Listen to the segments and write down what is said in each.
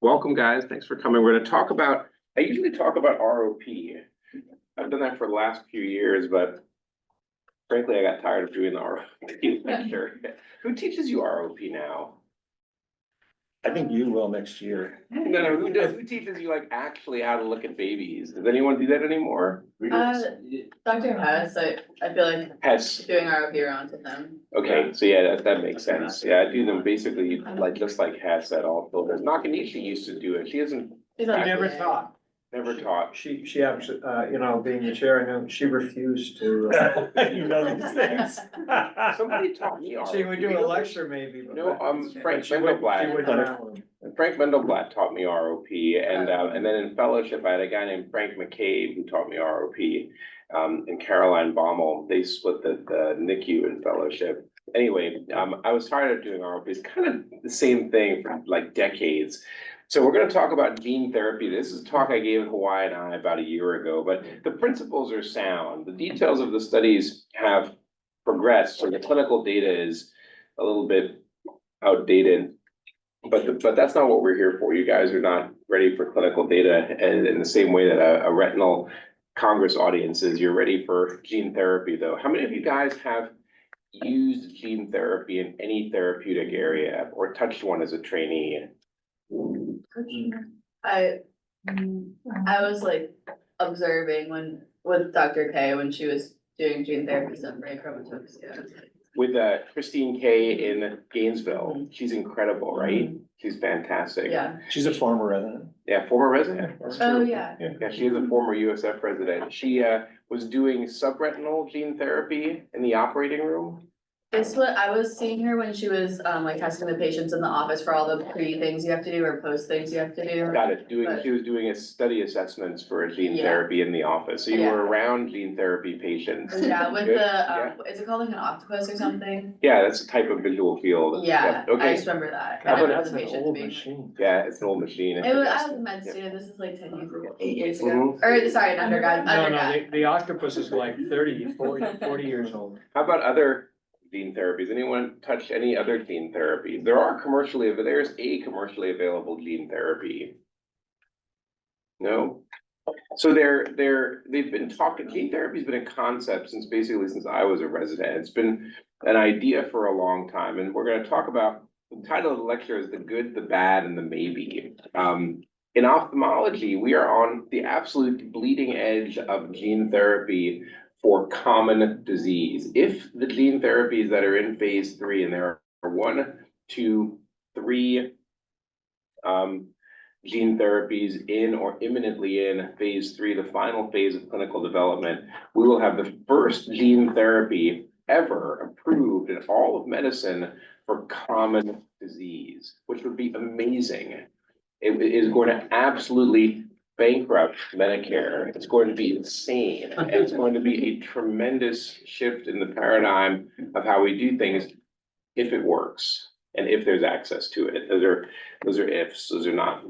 Welcome, guys. Thanks for coming. We're going to talk about, I usually talk about ROP. I've done that for the last few years, but frankly, I got tired of doing the ROP lecture. Who teaches you ROP now? I think you will next year. No, who does? Who teaches you like actually how to look at babies? Does anyone do that anymore? Dr. Hess, I feel like Hess. doing ROP around with him. Okay, so yeah, that makes sense. Yeah, I do them basically like just like Hess at all children. Nakanishi used to do it. She hasn't She's He on never PA. taught. never taught. She, being the chair, and she refused to. You know these things. Somebody taught me ROP. She would do a lecture maybe. but- No, Frank she would- Mendelblatt. she would not. Frank Mendelblatt taught me ROP, and then in fellowship, I had a guy named Frank McCabe who taught me ROP. And Caroline Baumel, they split the NICU in fellowship. Anyway, I was tired of doing ROP. It's kind of the same thing for like decades. So we're going to talk about gene therapy. This is a talk I gave at Hawaiian Eye about a year ago, but the principles are sound. The details of the studies have progressed, so the clinical data is a little bit outdated. But that's not what we're here for. You guys are not ready for clinical data, and in the same way that a retinal Congress audience is. You're ready for gene therapy, though. How many of you guys have used gene therapy in any therapeutic area or touched one as a trainee? I was like observing with Dr. K when she was doing gene therapy stuff, right? Chromatosis, yeah. With Christine Kay in Gainesville. She's incredible, right? She's fantastic. Yeah. She's a former resident. Yeah, former resident. That's Oh, true. yeah. Yeah, she is a former USF resident. She was doing subretinal gene therapy in the operating room. I was seeing her when she was like testing the patients in the office for all the pre things you have to do or post things you have to do. Got it. But- She was doing a study assessments for gene Yeah. therapy in the office. So you Yeah. were around gene therapy patients. Yeah, with Good. the, is it called like an octopus or something? Yeah, that's a type of visual field. Yeah, I Okay. just remember that. How And about the That's an patients old being- machine. Yeah, it's an old machine. I was a med Yeah. student, this is like 10 years ago, 8 years ago, Mhm. or sorry, an undergrad, No, undergrad. the octopus is like 40 years old. How about other gene therapies? Anyone touched any other gene therapies? There's a commercially available gene therapy. No? So they've been talking, gene therapy's been a concept since I was a resident. It's been an idea for a long time, and we're gonna talk about, the title of the lecture is The Good, the Bad, and the Maybe. In ophthalmology, we are on the absolute bleeding edge of gene therapy for common disease. If the gene therapies that are in phase 3, and there are 1, 2, 3 gene therapies in or imminently in phase 3, the final phase of clinical development, we will have the first gene therapy ever approved in all of medicine for common disease, which would be amazing. It is going to absolutely bankrupt Medicare. It's going to be insane. And it's going to be a tremendous shift in the paradigm of how we do things if it works and if there's access to it. Those are ifs. Those are not,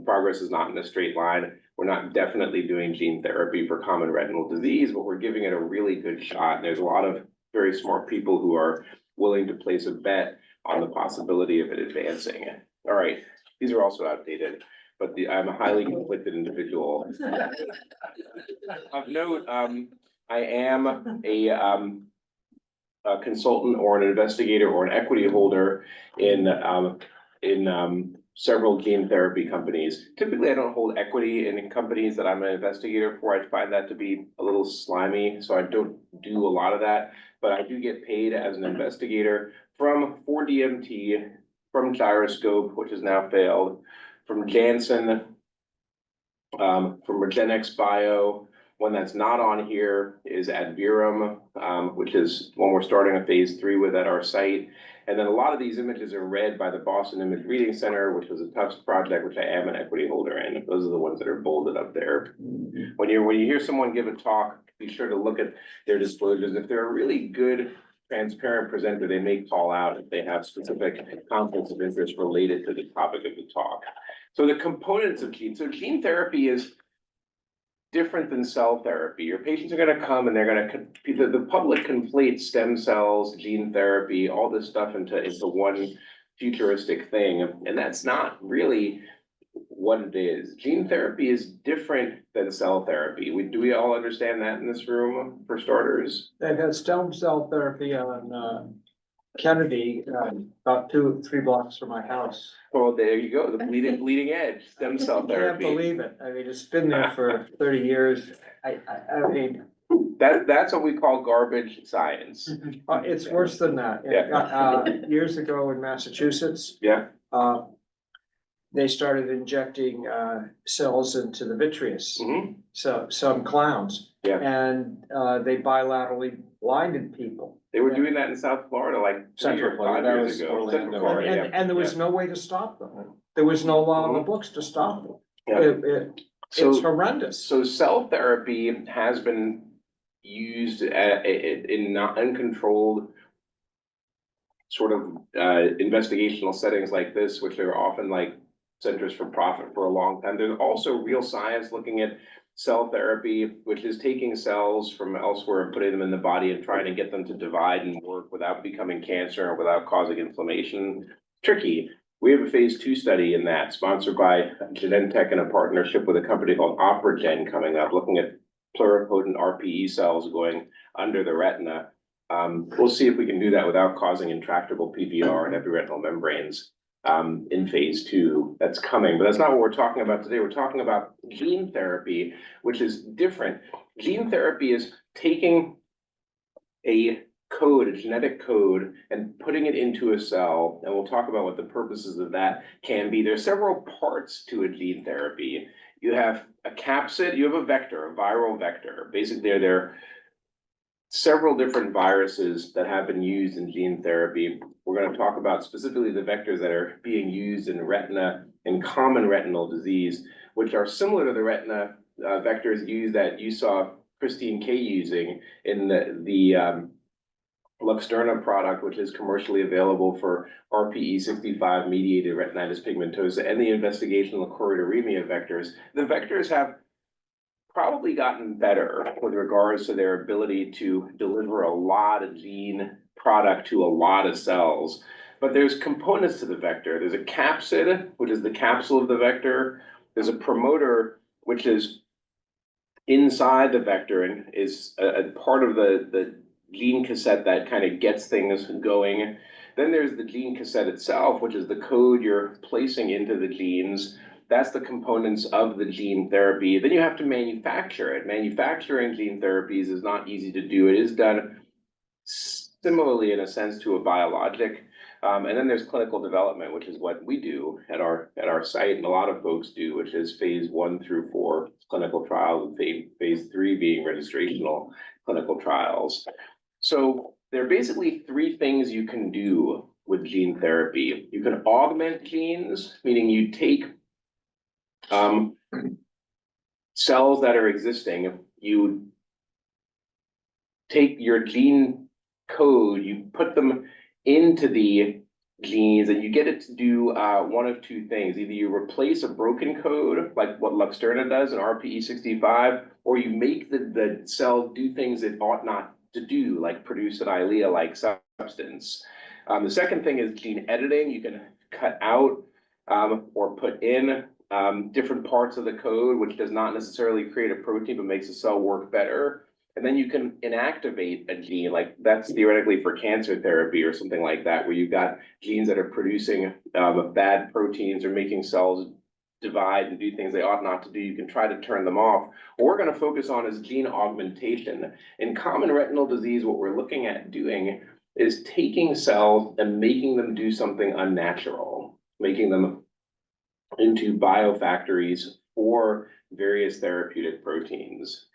progress is not in a straight line. We're not definitely doing gene therapy for common retinal disease, but we're giving it a really good shot. And there's a lot of very smart people who are willing to place a bet on the possibility of it advancing. All right. These are also outdated, but I'm a highly conflicted individual. Of note, I am a consultant or an investigator or an equity holder in several gene therapy companies. Typically, I don't hold equity in companies that I'm an investigator for. I find that to be a little slimy, so I don't do a lot of that. But I do get paid as an investigator from 4DMT, from Gyroscope, which has now failed, from Janssen, from Regenex Bio. One that's not on here is Adverum, which is one we're starting a phase 3 with at our site. And then a lot of these images are read by the Boston Image Reading Center, which was a Tufts project, which I am an equity holder in. Those are the ones that are bolded up there. When you hear someone give a talk, be sure to look at their disclosures. If they're a really good, transparent presenter, they may call out if they have specific conflicts of interest related to the topic of the talk. So the components of gene therapy is different than cell therapy. Your patients are gonna come and they're gonna, the public conflates stem cells, gene therapy, all this stuff into one futuristic thing. And that's not really what it is. Gene therapy is different than cell therapy. Do we all understand that in this room, for starters? They've had stem cell therapy on, Kennedy, about 3 blocks from my house. Well, there you go, the bleeding edge, stem cell Can't therapy. believe it. I mean, it's been there for 30 years. I mean, That's what we call garbage science. it's worse than that. Yeah. Years ago in Massachusetts, Yeah, they started injecting, cells into the vitreous. mhm, So some clowns. Yeah. And, they bilaterally blinded people. they were doing that in South Florida like 3 Central or Florida, 5 that years was ago. Orlando. Central Florida, yeah. And there was no way to stop them. There was no law in the books to stop them. Yeah. It's So, horrendous. so cell therapy has been used in not uncontrolled sort of investigational settings like this, which are often like centers for profit for a long time. There's also real science looking at cell therapy, which is taking cells from elsewhere and putting them in the body and trying to get them to divide and work without becoming cancer or without causing inflammation. Tricky. We have a phase 2 study in that, sponsored by Genentech in a partnership with a company called OpRegen coming up, looking at pluripotent RPE cells going under the retina. We'll see if we can do that without causing intractable PVR and epiretinal membranes in phase 2. That's coming, but that's not what we're talking about today. We're talking about gene therapy, which is different. Gene therapy is taking a code, a genetic code, and putting it into a cell, and we'll talk about what the purposes of that can be. There's several parts to a gene therapy. You have a capsid, you have a vector, a viral vector. Basically, there are several different viruses that have been used in gene therapy. We're going to talk about specifically the vectors that are being used in retina and common retinal disease, which are similar to the retina vectors used that you saw Christine K using in the Luxturna product, which is commercially available for RPE65 mediated retinitis pigmentosa, and the investigational choroideremia vectors. The vectors have probably gotten better with regards to their ability to deliver a lot of gene product to a lot of cells. But there's components to the vector. There's a capsid, which is the capsule of the vector. There's a promoter, which is inside the vector and is a part of the gene cassette that kind of gets things going. Then there's the gene cassette itself, which is the code you're placing into the genes. That's the components of the gene therapy. Then you have to manufacture it. Manufacturing gene therapies is not easy to do. It is done similarly in a sense to a biologic. And then there's clinical development, which is what we do at our site, and a lot of folks do, which is phase 1 through 4 clinical trials, and phase 3 being registrational clinical trials. So there are basically 3 things you can do with gene therapy. You can augment genes, meaning you take cells that are existing, you take your gene code, you put them into the genes, and you get it to do one of 2 things. Either you replace a broken code, like what Luxturna does in RPE65, or you make the cell do things it ought not to do, like produce an Eylea-like substance. The second thing is gene editing. You can cut out or put in different parts of the code, which does not necessarily create a protein, but makes the cell work better. And then you can inactivate a gene, like that's theoretically for cancer therapy or something like that, where you've got genes that are producing bad proteins or making cells divide and do things they ought not to do. You can try to turn them off. What we're going to focus on is gene augmentation. In common retinal disease, what we're looking at doing is taking cells and making them do something unnatural, making them into biofactories for various therapeutic proteins.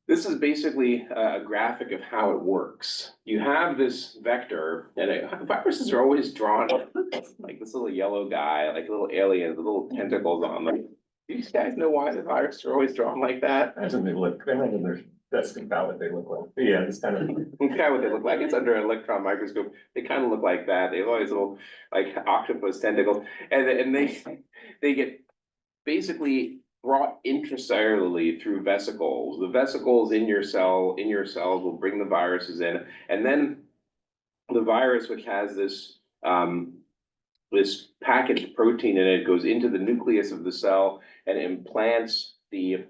This is basically a graphic of how it works. You have this vector, and viruses are always drawn like this little yellow guy, like little aliens with little tentacles on them. Do you guys know why the viruses are always drawn like that? That's what they look, that's about what they look like. But yeah, it's kind of. It's kind of what they look like. It's under an electron microscope. They kind of look like that. They have all these little like octopus tentacles, and they get basically brought intracellularly through vesicles. The vesicles in your cells will bring the viruses in, and then the virus, which has this this packaged protein in it goes into the nucleus of the cell and implants the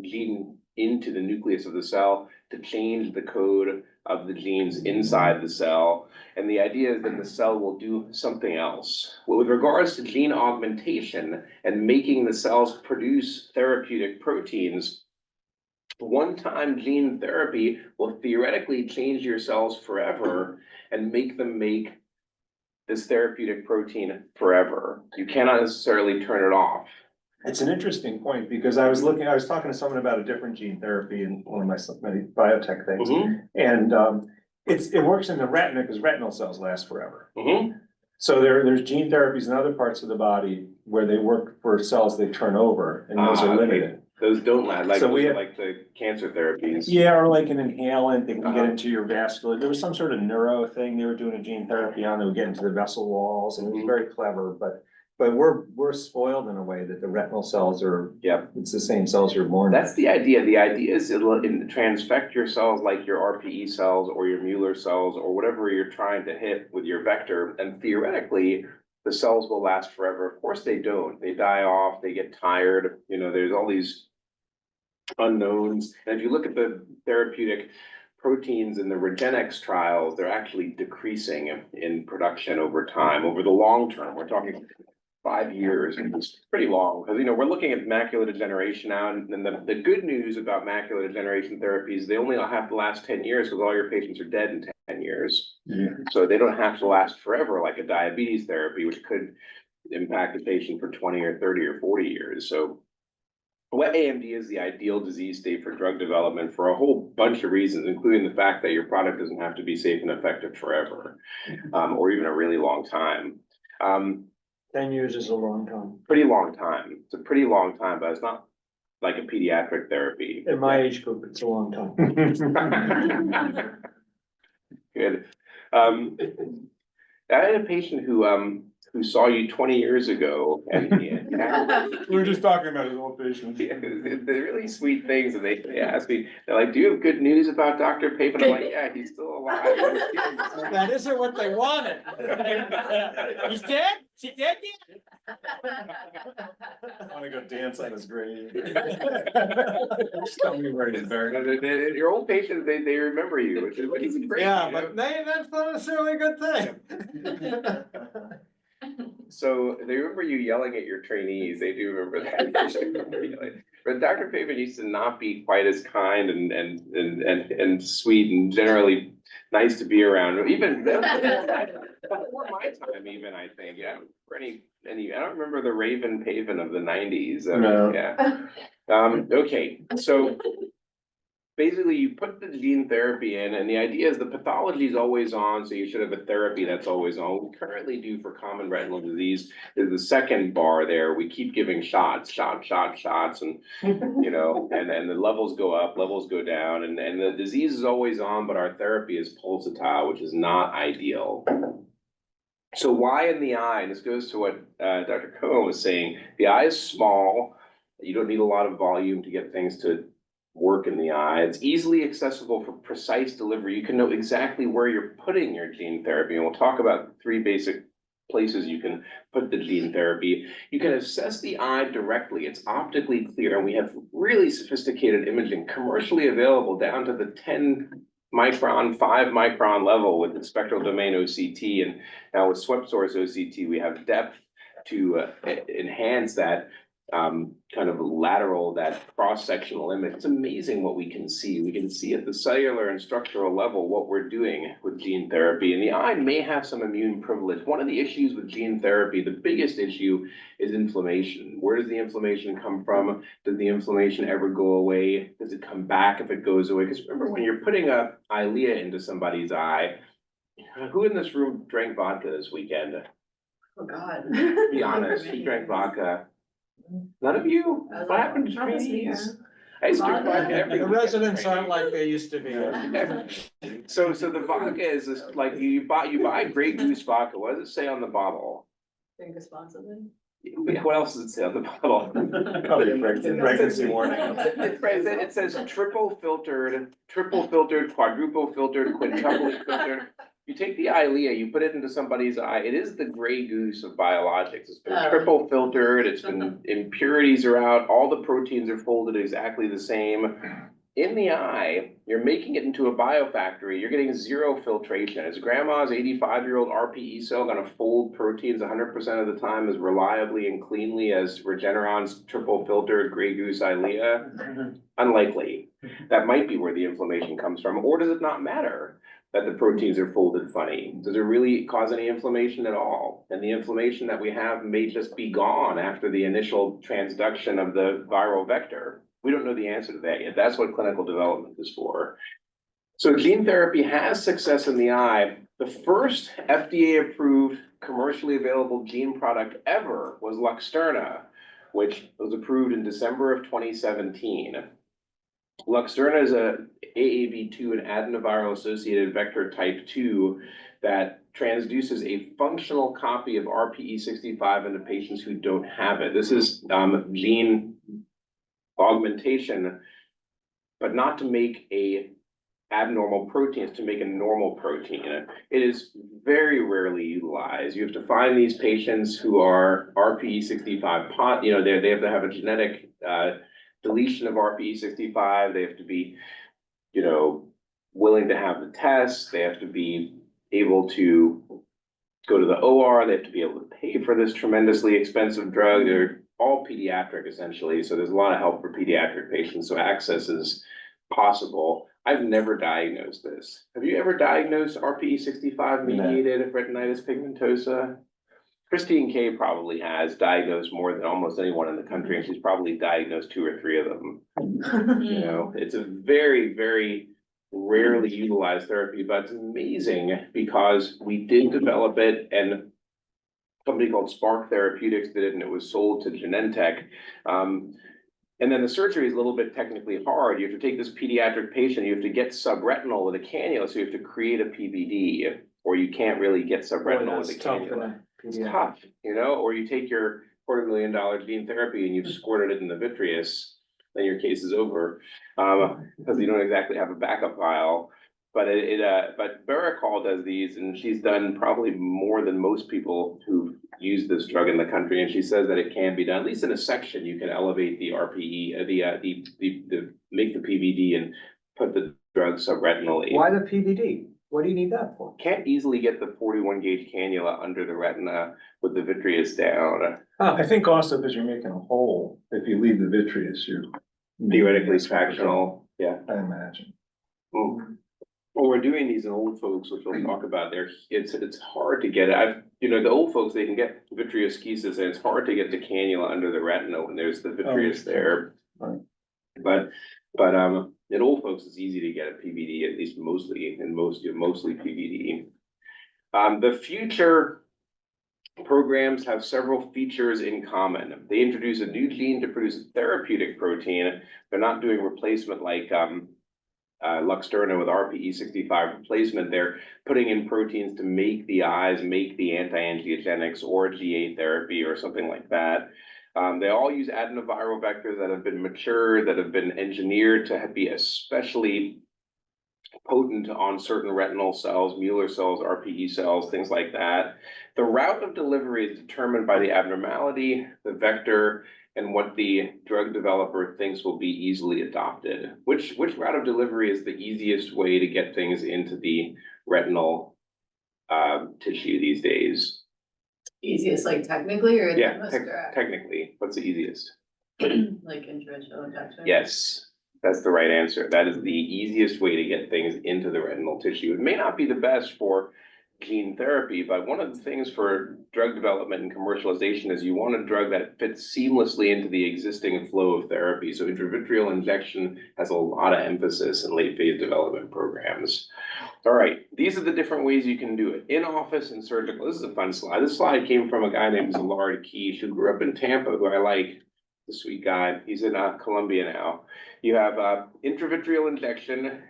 gene into the nucleus of the cell to change the code of the genes inside the cell. And the idea is that the cell will do something else. Well, with regards to gene augmentation and making the cells produce therapeutic proteins, one-time gene therapy will theoretically change your cells forever and make them make this therapeutic protein forever. You cannot necessarily turn it off. It's an interesting point, because I was talking to someone about a different gene therapy in one of my biotech things. And it works in the retina because retinal cells last forever. So there's gene therapies in other parts of the body where they work for cells they turn over, and those are limited. Those don't last, like, So those we are have- like the cancer therapies. Yeah, or like an inhalant, they can get into your vascular, there was some sort of neuro thing they were doing a gene therapy on, they would get into the vessel walls, and it was very clever, but we're spoiled in a way that the retinal cells are, Yeah. it's the same cells you're born with. That's the idea. The idea is it'll transfect your cells like your RPE cells or your Mueller cells or whatever you're trying to hit with your vector. And theoretically, the cells will last forever. Of course they don't. They die off, they get tired. You know, there's all these unknowns. And if you look at the therapeutic proteins in the Regenex trials, they're actually decreasing in production over time, over the long term. We're talking 5 years, and it's pretty long, because, you know, we're looking at macular degeneration now, and the good news about macular degeneration therapies, they only have to last 10 years, because all your patients are dead in 10 years. So they don't have to last forever, like a diabetes therapy, which could impact the patient for 20 or 30 or 40 years. So wet AMD is the ideal disease state for drug development for a whole bunch of reasons, including the fact that your product doesn't have to be safe and effective forever, or even a really long time. 10 years is a long time. Pretty long time. It's a pretty long time, but it's not like a pediatric therapy. In my age group, it's a long time. Good. I had a patient who saw you 20 years ago, and We were just talking about his old patient. they're really sweet things, and they asked me, they're like, "Do you have good news about Dr. Pape?" And I'm like, "Yeah, he's still alive." That isn't what they wanted. He's dead? She dead yet? I wanna go dance on his grave. Just tell me where it is buried. Your old patients, they remember you, which is great. Yeah, you know? but that's not necessarily a good thing. So they remember you yelling at your trainees, they do remember that. But Dr. Papen used to not be quite as kind and sweet and generally nice to be around, even before my time even, I think, yeah. For any, I don't remember the Raven Paven of the 90s. No. Yeah. Okay, so basically you put the gene therapy in, and the idea is the pathology is always on, so you should have a therapy that's always on. What we currently do for common retinal disease is the second bar there. We keep giving shots, and you know, and the levels go up, levels go down, and the disease is always on, but our therapy is pulsatile, which is not ideal. So why in the eye? And this goes to what Dr. Cohen was saying. The eye is small. You don't need a lot of volume to get things to work in the eye. It's easily accessible for precise delivery. You can know exactly where you're putting your gene therapy. And we'll talk about 3 basic places you can put the gene therapy. You can assess the eye directly. It's optically clear. And we have really sophisticated imaging commercially available down to the 10 micron, 5 micron level with the spectral domain OCT. And now with swept source OCT, we have depth to enhance that kind of lateral, that cross-sectional image. It's amazing what we can see. We can see at the cellular and structural level what we're doing with gene therapy. And the eye may have some immune privilege. One of the issues with gene therapy, the biggest issue, is inflammation. Where does the inflammation come from? Does the inflammation ever go away? Does it come back if it goes away? Because remember, when you're putting a Eylea into somebody's eye, who in this room drank vodka this weekend? Oh, God. Be honest, who drank vodka? None of you? What happened to trainees? I used to drink vodka every The weekend. residents aren't like they used to be. So the vodka is this, like, you buy Grey Goose vodka. What does it say on the bottle? Drink responsibly. What else does it say on the bottle? Probably pregnancy warning. It says triple filtered, quadruple filtered, quintuple filtered. you take the Eylea, you put it into somebody's eye, it is the gray goose of biologics. It's been Oh. triple filtered, it's been, impurities are out, all the proteins are folded exactly the same. In the eye, you're making it into a biofactory, you're getting zero filtration. Is grandma's 85-year-old RPE cell gonna fold proteins 100% of the time as reliably and cleanly as Regeneron's triple filtered gray goose Eylea? Unlikely. That might be where the inflammation comes from, or does it not matter that the proteins are folded funny? Does it really cause any inflammation at all? And the inflammation that we have may just be gone after the initial transduction of the viral vector. We don't know the answer to that yet. That's what clinical development is for. So gene therapy has success in the eye. The first FDA-approved commercially available gene product ever was Luxturna, which was approved in December of 2017. Luxturna is a AAV2, an adenoviral-associated vector type 2 that transduces a functional copy of RPE65 into patients who don't have it. This is gene augmentation, but not to make a abnormal protein, it's to make a normal protein. It is very rarely utilized. You have to find these patients who are RPE65 they have to have a genetic deletion of RPE65. They have to be, willing to have the test. They have to be able to go to the OR. They have to be able to pay for this tremendously expensive drug. They're all pediatric essentially. So there's a lot of help for pediatric patients. So access is possible. I've never diagnosed this. Have you ever diagnosed RPE65 mediated retinitis pigmentosa? Christine K probably has diagnosed more than almost anyone in the country, and she's probably diagnosed 2 or 3 of them. It's a very, very rarely utilized therapy, but it's amazing because we did develop it, and a company called Spark Therapeutics did it, and it was sold to Genentech. And then the surgery is a little bit technically hard. You have to take this pediatric patient, you have to get subretinal with a cannula, so you have to create a PVD, or you can't really get subretinal with a cannula. It's tough, or you take your $250,000 gene therapy and you've squirted it in the vitreous, then your case is over, because you don't exactly have a backup file. But but Barakal does these, and she's done probably more than most people who've used this drug in the country, and she says that it can be done, at least in a section. You can elevate the RPE, make the PVD and put the drug subretinally. Why the PVD? What do you need that for? Can't easily get the 41 gauge cannula under the retina with the vitreous down. I think also because you're making a hole, if you leave the vitreous, you're Theoretically fractional, yeah. I imagine. Well, we're doing these in old folks, which we'll talk about there. It's hard to get it. The old folks, they can get vitreoschisis, and it's hard to get the cannula under the retina when there's the vitreous there. Right. But in old folks, it's easy to get a PVD, at least mostly PVD. The future programs have several features in common. They introduce a new gene to produce a therapeutic protein. They're not doing replacement like Luxturna with RPE65 replacement. They're putting in proteins to make the eyes, make the anti-angiogenics or GA therapy or something like that. They all use adenoviral vectors that have been matured, that have been engineered to be especially potent on certain retinal cells, Mueller cells, RPE cells, things like that. The route of delivery is determined by the abnormality, the vector, and what the drug developer thinks will be easily adopted. Which route of delivery is the easiest way to get things into the retinal tissue these days? Easiest, like technically, or Yeah, most direct? technically, what's the easiest? Like intravitreal injection? Yes, that's the right answer. That is the easiest way to get things into the retinal tissue. It may not be the best for gene therapy, but one of the things for drug development and commercialization is you want a drug that fits seamlessly into the existing flow of therapy. So intravitreal injection has a lot of emphasis in late phase development programs. All right, these are the different ways you can do it. In office and surgical. This is a fun slide. This slide came from a guy named Zalard Keish, who grew up in Tampa, who I like, the sweet guy. He's in Columbia now. You have intravitreal injection,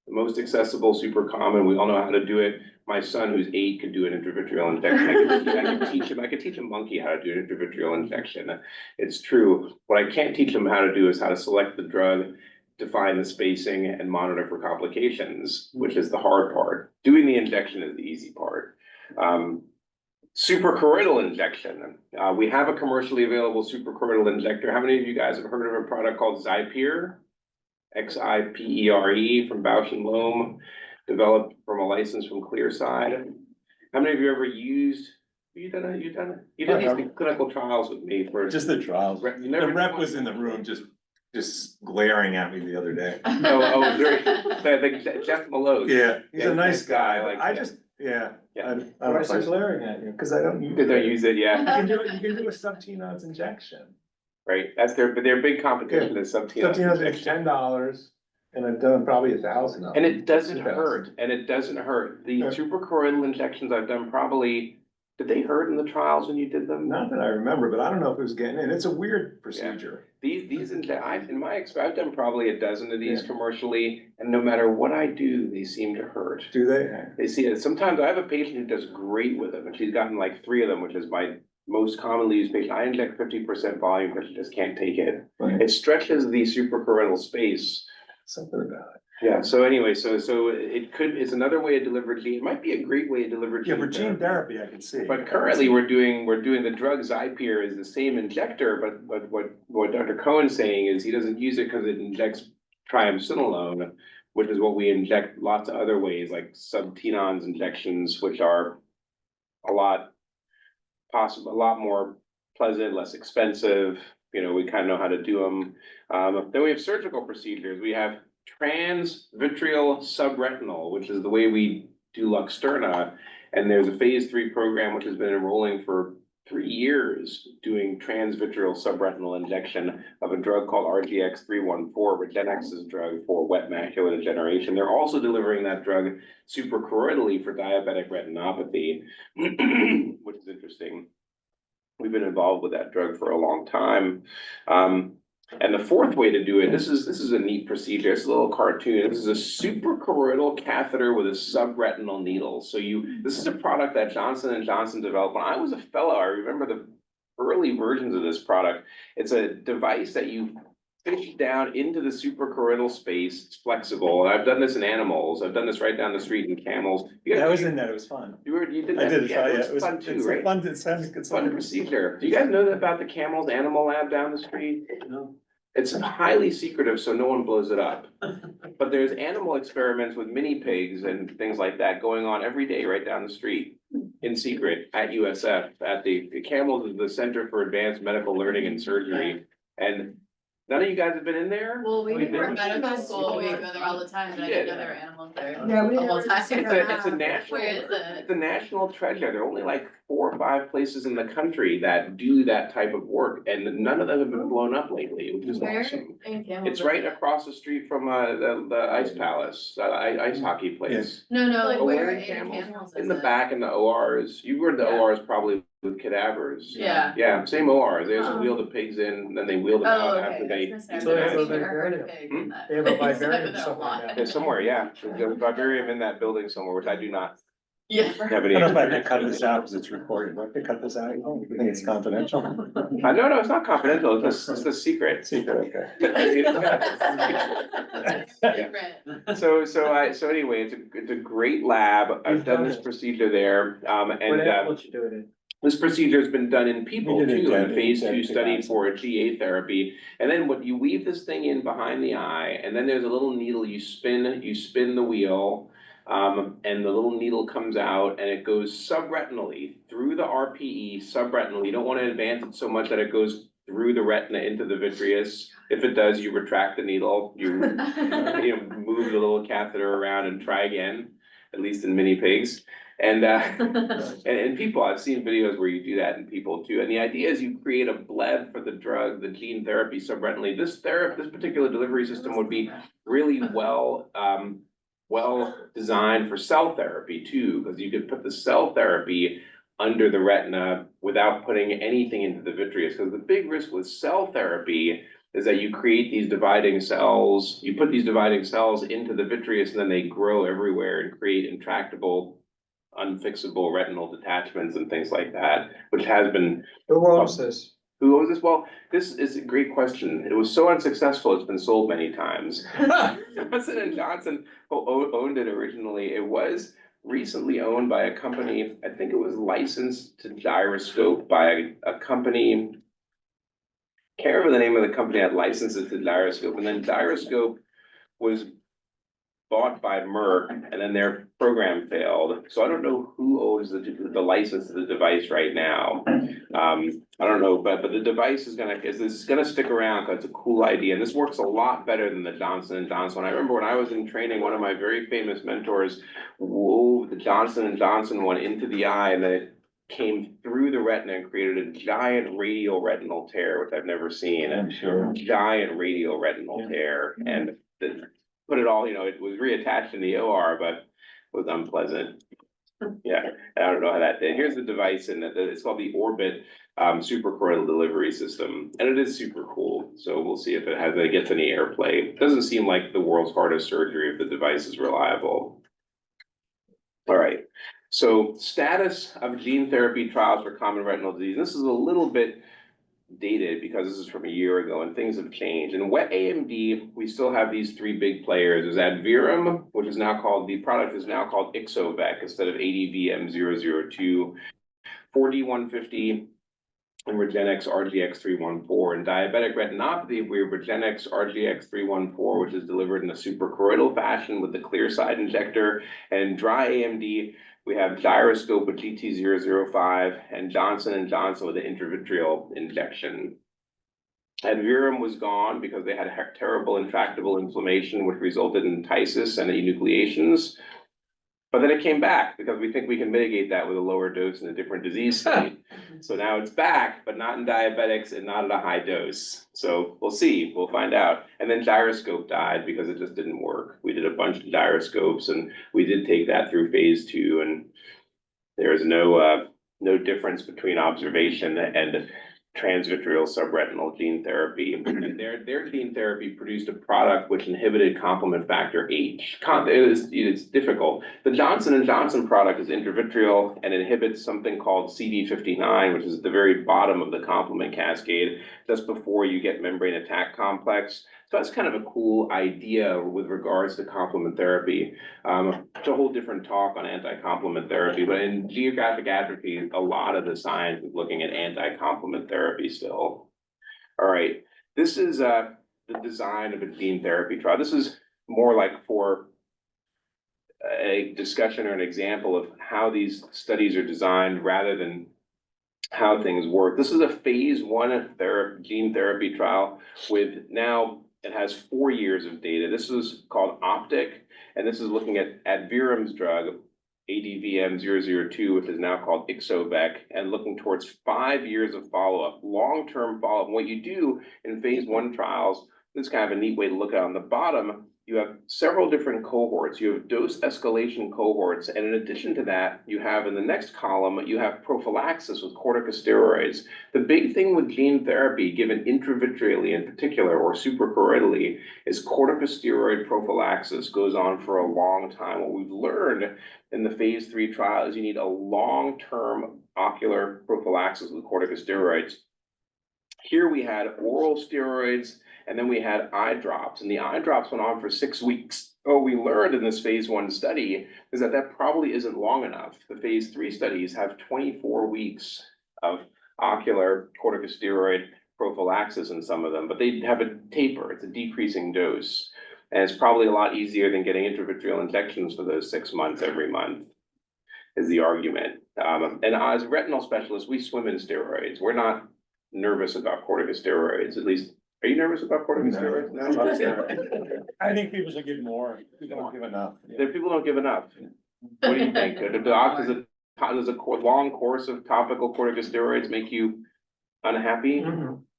the most accessible, super common. We all know how to do it. My son, who's 8, could do an intravitreal injection. I could teach a monkey how to do an intravitreal injection. It's true. What I can't teach him how to do is how to select the drug, define the spacing and monitor for complications, which is the hard part. Doing the injection is the easy part. Suprachoroidal injection. We have a commercially available suprachoroidal injector. How many of you guys have heard of a product called Xipere? Xipere from Bausch and Lomb, developed from a license from Clearside. How many of you ever used? You did these clinical trials with me for Just the trials. You The never- rep was in the room just glaring at me the other day. Jeff Malone. Yeah, he's Yeah, a nice guy. like, I yeah. just, yeah. Yeah. I don't Why know is if he I- glaring at you? Cause I don't use They don't it. use it, You yeah, can do a sub-T-nods injection. right, that's their big competition is Sub-T-nods is $10 and I've done probably 1,000 of them. And it doesn't 2,000. hurt, The Yeah. suprachoroidal injections I've done probably, did they hurt in the trials when you did them? Not that I remember, but I don't know if it was getting in. It's a weird procedure. These, in my experience, I've done probably a dozen of these Yeah. commercially, and no matter what I do, they seem to hurt. Do they? They see it, sometimes I have a patient who does great with them, and she's gotten like 3 of them, which is my most commonly used patient. I inject 50% volume, but she just can't take it. Right. It stretches the suprachoroidal space. Something about it. Yeah, so anyway, so it's another way to deliver gene, it might be a great way to deliver Yeah, gene for gene therapy, I can see. But currently, we're doing the drug Xipere is the same injector, but what Dr. Cohen's saying is he doesn't use it because it injects triamcinolone, which is what we inject lots of other ways, like sub-tenons injections, which are a lot more pleasant, less expensive, we kind of know how to do them. Then we have surgical procedures, we have transvitreal subretinal, which is the way we do Luxturna. And there's a phase 3 program which has been enrolling for 3 years doing transvitreal subretinal injection of a drug called RGX-314, Regenx's drug for wet macular degeneration. They're also delivering that drug suprachoroidally for diabetic retinopathy, which is interesting. We've been involved with that drug for a long time. And the fourth way to do it, this is a neat procedure. It's a little cartoon. This is a suprachoroidal catheter with a subretinal needle. So this is a product that Johnson & Johnson developed. When I was a fellow, I remember the early versions of this product. It's a device that you fish down into the suprachoroidal space. It's flexible. And I've done this in animals. I've done this right down the street in camels. Yeah, I was in that. It was fun. You did I that? did it. Yeah, Yeah, it was fun too, right? It sounds good. Fun procedure. Do you guys know that about the camels animal lab down the street? No. It's highly secretive, so no one blows it up. But there's animal experiments with mini pigs and things like that going on every day right down the street in secret at USF, at the Camels is the Center for Advanced Medical Learning and Surgery. And none of you guys have been in there? Well, we We were did. medical school, we go there all the time, and I didn't know there were animals there. Yeah, we The whole never time. just figured It's a national, Where is it? it's a national treasure. There are only like 4 or 5 places in the country that do that type of work, and none of them have been blown up lately, which is Where awesome. in Campbell? It's right across the street from the Ice Palace, ice hockey place. No, like Oh, where where in in Camels? Camels In is the it? back in the ORs. You were in the Yeah. ORs probably with cadavers. Yeah. Yeah, same ORs. They just Oh. wheel the pigs in, then they wheel them Oh, out okay. after they. I was So gonna they say, have a I've never heard of vivarium. pig in that They have a place. I've vivarium been there a somewhere lot. now. Yeah, somewhere, yeah. There's a vivarium in that building somewhere, which I do not Yeah. have I any. don't know if I can cut this out because it's recorded. Do I have to cut this out? You think it's confidential? No, it's not confidential. It's a secret. Secret, okay. Yeah. So anyway, it's a great lab. I've done this procedure there. What animals you do it in? This procedure has been done in people We did it too, in in a phase 2 genetic study eyes. for a GA therapy. And then what you weave this thing in behind the eye, and then there's a little needle, you spin the wheel. And the little needle comes out and it goes subretinally through the RPE subretinally. You don't want to advance it so much that it goes through the retina into the vitreous. If it does, you retract the needle, you move the little catheter around and try again, at least in mini pigs. And and people, I've seen videos where you do that in people too. And the idea is you create a bleb for the drug, the gene therapy subretinally. This particular delivery system would be really well designed for cell therapy too, because you could put the cell therapy under the retina without putting anything into the vitreous. Because the big risk with cell therapy is that you create these dividing cells, you put these dividing cells into the vitreous and then they grow everywhere and create intractable, unfixable retinal detachments and things like that, which has been, Who owns this? Who owns this? Well, this is a great question. It was so unsuccessful, it's been sold many times. Johnson and Johnson owned it originally. It was recently owned by a company, I think it was licensed to Gyroscope by a company. Can't remember the name of the company that licensed it to Gyroscope, and then Gyroscope was bought by Merck, and then their program failed. So I don't know who owns the license to the device right now. I don't know, but the device is gonna stick around because it's a cool idea, and this works a lot better than the Johnson and Johnson. I remember when I was in training, one of my very famous mentors wove the Johnson and Johnson one into the eye, and then it came through the retina and created a giant radial retinal tear, which I've never seen. I'm sure. Giant radial retinal tear, and put it all, it was reattached in the OR, but was unpleasant. Yeah, I don't know how that did. Here's the device, and it's called the Orbit suprachoroidal delivery system, and it is super cool. So we'll see if it gets any airplay. It doesn't seem like the world's hardest surgery if the device is reliable. All right, so status of gene therapy trials for common retinal disease. This is a little bit dated because this is from a year ago and things have changed. In wet AMD, we still have these three big players. There's Adverum, which is now called, the product is now called Ixo-vec instead of ADVM002, 4D150, and Regenx RGX314. In diabetic retinopathy, we have Regenx RGX314, which is delivered in a suprachoroidal fashion with the clear side injector. And dry AMD, we have Gyroscope with GT005 and Johnson & Johnson with an intravitreal injection. Adverum was gone because they had a terrible intractable inflammation, which resulted in ptysis and enucleations. But then it came back because we think we can mitigate that with a lower dose in a different disease state. So now it's back, but not in diabetics and not at a high dose. So we'll see, we'll find out. And then Gyroscope died because it just didn't work. We did a bunch of gyroscopes and we did take that through phase 2, and there's no difference between observation and transvitreal subretinal gene therapy. And their gene therapy produced a product which inhibited complement factor H. It's difficult. The Johnson & Johnson product is intravitreal and inhibits something called CD59, which is at the very bottom of the complement cascade, just before you get membrane attack complex. So that's kind of a cool idea with regards to complement therapy. It's a whole different talk on anti-complement therapy, but in geographic atrophy, a lot of the science is looking at anti-complement therapy still. All right, this is the design of a gene therapy trial. This is more like for a discussion or an example of how these studies are designed rather than how things work. This is a phase 1 gene therapy trial with now, it has 4 years of data. This is called OPTIC, and this is looking at Adverum's drug, ADVM002, which is now called Ixo-vec, and looking towards 5 years of follow-up, long-term follow-up. And what you do in phase 1 trials, this is kind of a neat way to look at it. On the bottom, you have several different cohorts. You have dose escalation cohorts, and in addition to that, you have in the next column, you have prophylaxis with corticosteroids. The big thing with gene therapy, given intravitreally in particular, or suprachoroidally, is corticosteroid prophylaxis goes on for a long time. What we've learned in the phase 3 trial is you need a long-term ocular prophylaxis with corticosteroids. Here we had oral steroids, and then we had eye drops, and the eye drops went on for 6 weeks. What we learned in this phase 1 study is that that probably isn't long enough. The phase 3 studies have 24 weeks of ocular corticosteroid prophylaxis in some of them, but they have a taper. It's a decreasing dose. And it's probably a lot easier than getting intravitreal injections for those 6 months every month, is the argument. And as retinal specialists, we swim in steroids. We're not nervous about corticosteroids, at least. Are you nervous about corticosteroids? No. I think people should give more. People don't give enough. People don't give enough. What do you think? Does a long course of topical corticosteroids make you unhappy?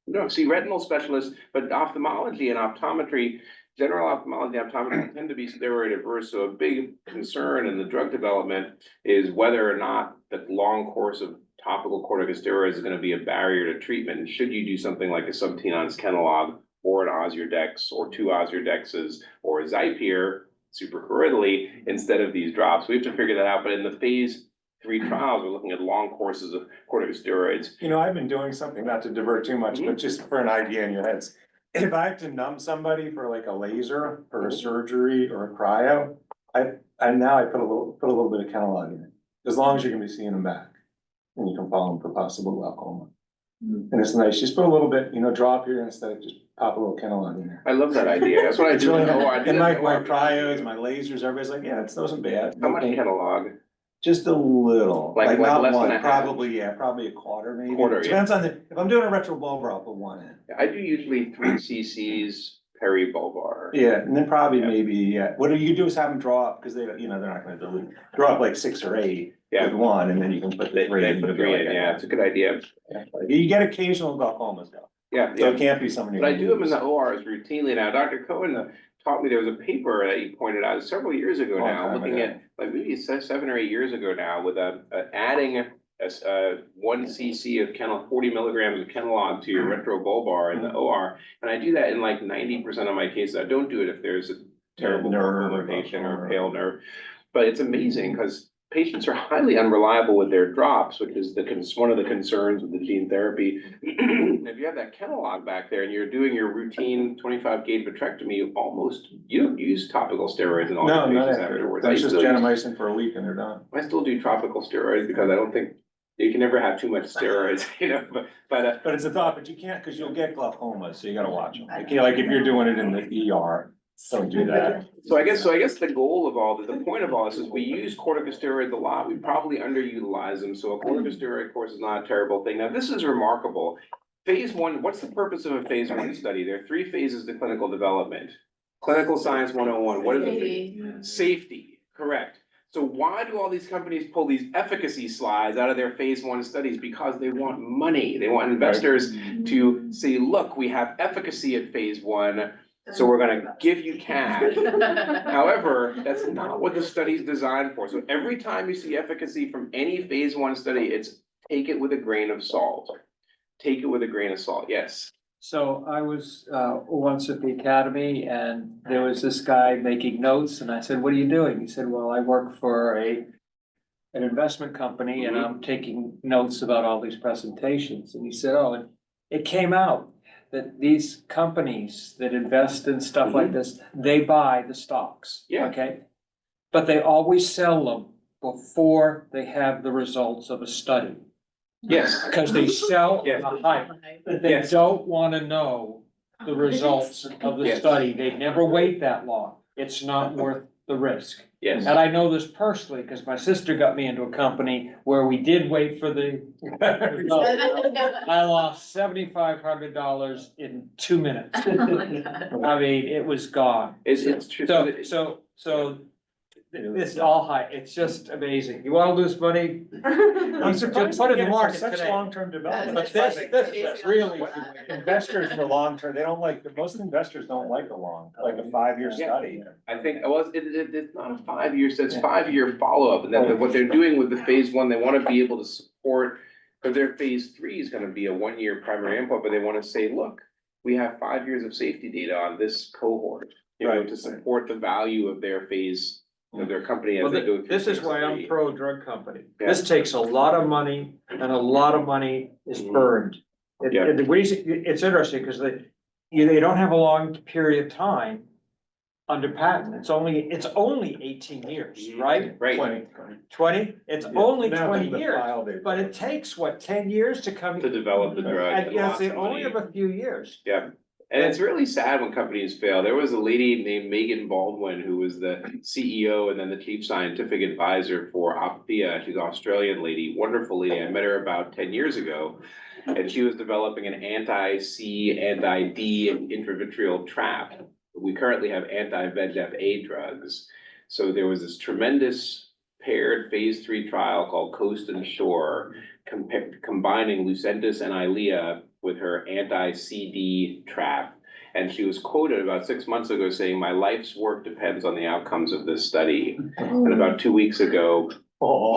No, see, retinal specialists, but ophthalmology and optometry, general ophthalmology and optometry tend to be steroid averse. So a big concern in the drug development is whether or not the long course of topical corticosteroids is going to be a barrier to treatment. And should you do something like a subtenon's Kenalog or an Ozurdex or 2 Ozurdexes or a Xipere suprachoroidally instead of these drops? We have to figure that out. But in the phase 3 trials, we're looking at long courses of corticosteroids. You know, I've been doing something, not to divert too much, but just for an idea in your heads. If I have to numb somebody for like a laser or a surgery or a cryo, I now put a little bit of Kenalog in it. As long as you're gonna be seeing them back. And you can follow them for possible glaucoma. And it's nice, just put a little bit, you know, drop your anesthetic, just pop a little Kenalog in there. I love that idea. That's what I It's do. really in the nice. OR. I do And that my in the OR. cryos, my lasers, everybody's like, yeah, it wasn't bad. How much catalog? Just a little, Like not less than a one, half? probably, yeah, probably a quarter maybe. Quarter, yeah. Depends on if I'm doing a retrobulbar, I'll put 1 in. I do usually 3 cc's peribulbar. Yeah, and then probably Yeah. maybe, yeah, what you do is have them draw up, because they, you know, they're not gonna dilute. Draw up like 6 or 8 Yeah. with 1, and then you can put the They 3 in. put 3 in, yeah, it's a good idea. You get occasional glaucomas though, Yeah, so yeah. it can't be somebody. But I do them in the ORs routinely now. Dr. Cohen taught me, there was a paper that he pointed out several years ago Long now, time looking ago. at, like maybe it's 7 or 8 years ago now, with adding 1 cc of 40 milligrams of Kenalog to your retrobulbar in the OR. And I do that in like 90% of my cases. I don't do it if there's a terrible nerve or patient or glaucoma. pale nerve. But it's amazing because patients are highly unreliable with their drops, which is one of the concerns with the gene therapy. If you have that Kenalog back there and you're doing your routine 25 gauge vitrectomy, you don't use topical steroids in all No, your not patients after, afterwards. that's I just still use- gentamicin for a week and they're done. I still do topical steroids because I don't think you can never have too much steroids, you know, but But it's a thought, but you can't, because you'll get glaucoma, so you gotta watch them. Like if you're doing it in the ER, don't do that. So I guess the goal of all this, the point of all this is we use corticosteroids a lot. We probably underutilize them. So a corticosteroid course is not a terrible thing. Now, this is remarkable. Phase 1, what's the purpose of a phase 1 study? There are 3 phases to clinical development. Clinical Science 101, what is it? Safety, correct. So why do all these companies pull these efficacy slides out of their phase 1 studies? Because they want money. They want investors to say, look, we have efficacy at phase 1. So we're gonna give you cash. However, that's not what the study's designed for. So every time you see efficacy from any phase 1 study, it's take it with a grain of salt. Take it with a grain of salt, yes. So I was once at the academy and there was this guy making notes and I said, what are you doing? He said, well, I work for an investment company and I'm taking notes about all these presentations. And he said, oh, and it came out that these companies that invest in stuff like this, they buy the stocks. Yeah. Okay? But they always sell them before they have the results of a study. Yes. Because they sell Yes. the hype. They Yes. don't wanna know the results of the Yes. study. They never wait that long. It's not worth the risk. Yes. And I know this personally, because my sister got me into a company where we did wait for the results. I lost $7,500 in 2 minutes. Oh my God. I mean, it was gone. It's true. So it's all high. It's just amazing. You wanna lose money? I'm surprised Put it in they the get market such today. long-term development. But this really. Investors for long-term, they don't like, most investors don't like like a 5-year study. I think, well, it's not a 5-year, so it's 5-year follow-up, and then what they're doing with the phase 1, they wanna be able to support. But their phase 3 is gonna be a 1-year primary endpoint, but they wanna say, look, we have 5 years of safety data on this cohort. You know, Right. to support the value of their phase, of their company as Well, they go through. this is phase why I'm 3. pro drug company. Yeah. This takes a lot of money and a lot of money is Mhm. burned. Yeah. The reason, it's interesting because they don't have a long period of time under patent. It's only 18 years, right? Right. 20? It's Yeah, only now 20 the years, file date. but it takes what, 10 years to come? To develop the drug. And yes, lots they of only money. have a few years. Yeah, and it's really sad when companies fail. There was a lady named Megan Baldwin who was the CEO and then the chief scientific advisor for Opthea. She's an Australian lady, wonderful lady. I met her about 10 years ago. And she was developing an anti-C, anti-D intravitreal trap. We currently have anti-VEGF-A drugs. So there was this tremendous paired phase 3 trial called Coast and Shore, combining Lucentis and Eylea with her anti-CD trap. And she was quoted about 6 months ago saying, my life's work depends on the outcomes of this study. And about 2 weeks ago,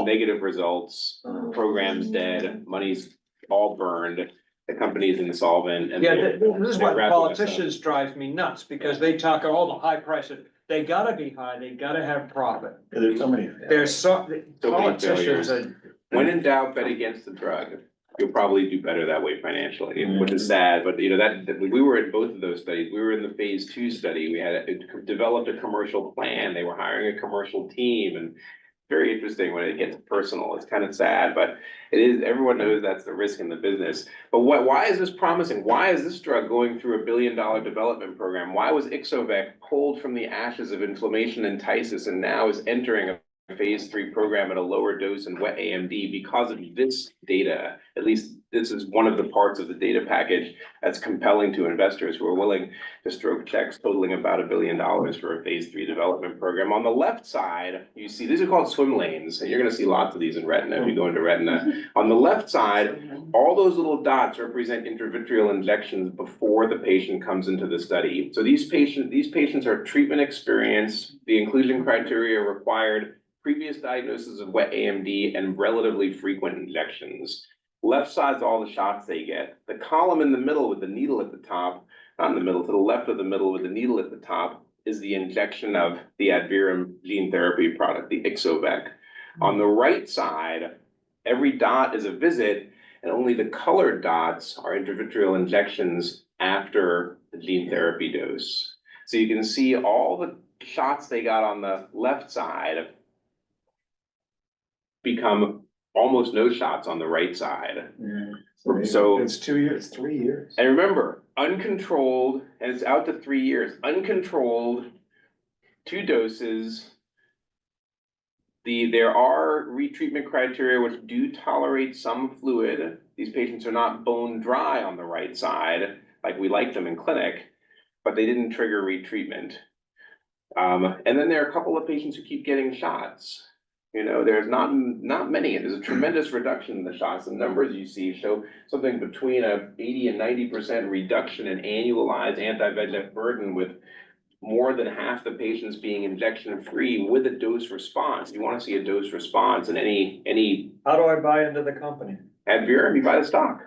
negative results, program's dead, money's all burned, the company's insolvent. And Yeah, they're- this is they're what wrapping us up. politicians drive me nuts because they talk all the high prices. They gotta be high, they gotta have profit. There's so many. There's so, So many politicians failures. are When in doubt, bet against the drug. You'll probably do better that way financially, which is sad, but you know, that we were in both of those studies. We were in the phase 2 study. We had developed a commercial plan. They were hiring a commercial team, and very interesting when it gets personal. It's kind of sad, but it is, everyone knows that's the risk in the business. But why is this promising? Why is this drug going through $1 billion development program? Why was Ixo-vec pulled from the ashes of inflammation and ptysis and now is entering a phase 3 program at a lower dose in wet AMD because of this data? At least this is one of the parts of the data package that's compelling to investors who are willing to stroke checks totaling about $1 billion for a phase 3 development program. On the left side, you see, these are called swim lanes, and you're gonna see lots of these in retina if you go into retina. On the left side, all those little dots represent intravitreal injections before the patient comes into the study. So these patients are treatment experienced, the inclusion criteria required previous diagnosis of wet AMD and relatively frequent injections. Left side's all the shots they get. The column in the middle with the needle at the top, not in the middle, to the left of the middle with the needle at the top, is the injection of the Adverum gene therapy product, the Ixo-vec. On the right side, every dot is a visit, and only the colored dots are intravitreal injections after the gene therapy dose. So you can see all the shots they got on the left side become almost no shots on the right side. So it's 2 years, 3 years. and remember, uncontrolled, and it's out to 3 years, uncontrolled, 2 doses. There are retreatment criteria which do tolerate some fluid. These patients are not bone dry on the right side, like we like them in clinic, but they didn't trigger retreatment. And then there are a couple of patients who keep getting shots. You know, there's not many, there's a tremendous reduction in the shots. The numbers you see show something between a 80 and 90% reduction in annualized anti-VEGF burden, with more than half the patients being injection-free with a dose response. You want to see a dose response in any How do I buy into the company? Adverum, you buy the stock.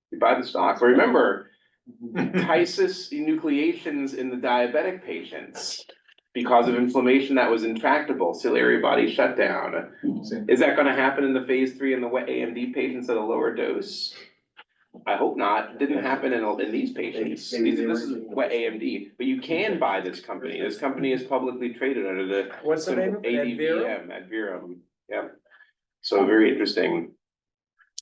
You buy the stock. But remember, ptysis enucleations in the diabetic patients because of inflammation that was intractable, ciliary body shutdown. Is that gonna happen in the phase 3 in the wet AMD patients at a lower dose? I hope not. It didn't happen in these patients. This is wet AMD, but you can buy this company. This company is publicly traded under the What's the name of it? ADVM, Adverum, yeah. So very interesting.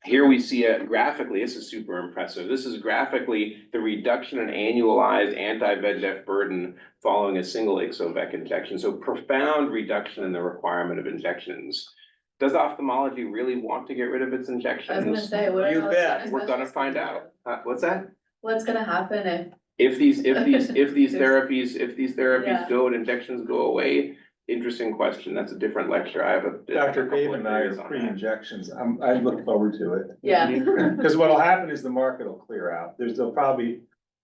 Here we see it graphically, this is super impressive. This is graphically the reduction in annualized anti-VEGF burden following a single Ixo-vec injection. So profound reduction in the requirement of injections. Does ophthalmology really want to get rid of its injections? I was gonna say, what You are bet. We're gonna find out. What's that? What's gonna happen If these therapies Yeah. go and injections go away? Interesting question. That's a different lecture. I have a. Dr. couple Dave of and I theories are on that. pre-injections. I look forward to it. Yeah. Because what'll happen is the market will clear out. There's probably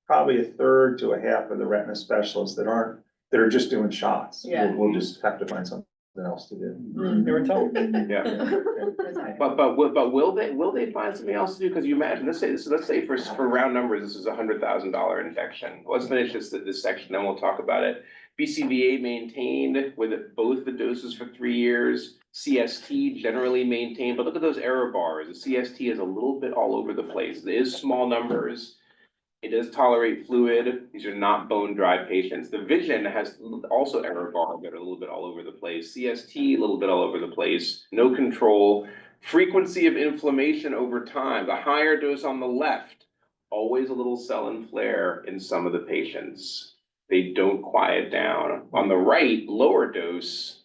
a third to a half of the retina specialists that are just doing shots. Yeah. We'll just have to find something else to do. You were told. Yeah. But will they find something else to do? Because you imagine, let's say for round numbers, this is $100,000 injection. Let's finish this section, then we'll talk about it. BCVA maintained with both the doses for 3 years. CST generally maintained, but look at those error bars. The CST is a little bit all over the place. It is small numbers. It does tolerate fluid. These are not bone dry patients. The vision has also error bars that are a little bit all over the place. CST, a little bit all over the place. No control. Frequency of inflammation over time. The higher dose on the left, always a little cell and flare in some of the patients. They don't quiet down. On the right, lower dose,